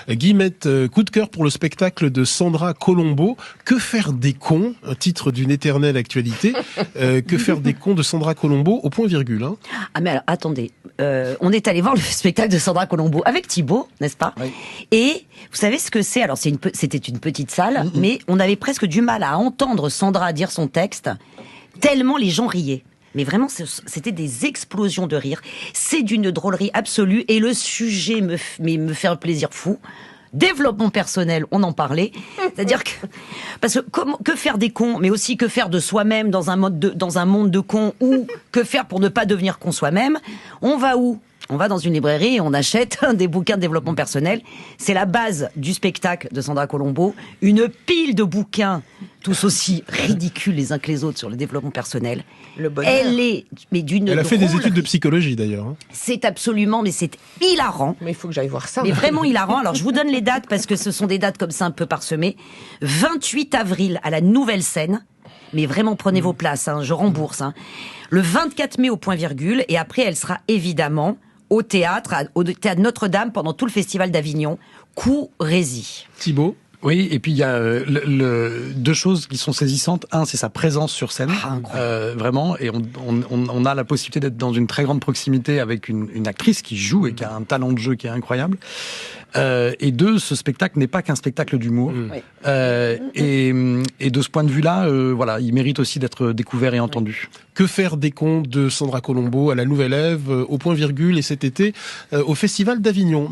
Guillemette, coup de cœur pour le spectacle de Sandra Colombo. Que faire des cons? Un titre d'une éternelle actualité. Que faire des cons de Sandra Colombo au point virgule. Hein. Ah mais alors, attendez, on est allé voir le spectacle de Sandra Colombo avec Thibaut, n'est-ce pas? Oui. Et vous savez ce que c'est? Alors c'était une petite salle, mais on avait presque du mal à entendre Sandra dire son texte, tellement les gens riaient. Mais vraiment, c'était des explosions de rire. C'est d'une drôlerie absolue et le sujet me fait un plaisir fou. Développement personnel, on en parlait. C'est-à-dire que, parce que que faire des cons, mais aussi que faire de soi-même dans un monde de cons, ou que faire pour ne pas devenir con soi-même. On va où? On va dans une librairie et on achète des bouquins de développement personnel. C'est la base du spectacle de Sandra Colombo. Une pile de bouquins, tous aussi ridicules les uns que les autres sur le développement personnel. Le bonheur. Elle a fait des études de psychologie d'ailleurs. C'est absolument, mais c'est hilarant. Mais il faut que j'aille voir ça. Mais vraiment hilarant. Alors je vous donne les dates parce que ce sont des dates comme ça un peu parsemées. 28 avril à la Nouvelle Scène. Mais vraiment, prenez vos places, hein, je rembourse. Hein. Le 24 mai au point virgule. Et après, elle sera évidemment au théâtre Notre-Dame pendant tout le festival d'Avignon. Courez-y. Thibaut? Oui, et puis il y a deux choses qui sont saisissantes. Un, c'est sa présence sur scène, vraiment, et on a la possibilité d'être dans une très grande proximité avec une actrice qui joue et qui a un talent de jeu qui est incroyable. Et deux, ce spectacle n'est pas qu'un spectacle d'humour. Et de ce point de vue-là, voilà, il mérite aussi d'être découvert et entendu. Que faire des cons de Sandra Colombo à la Nouvelle Ève, au point virgule, et cet été au Festival d'Avignon.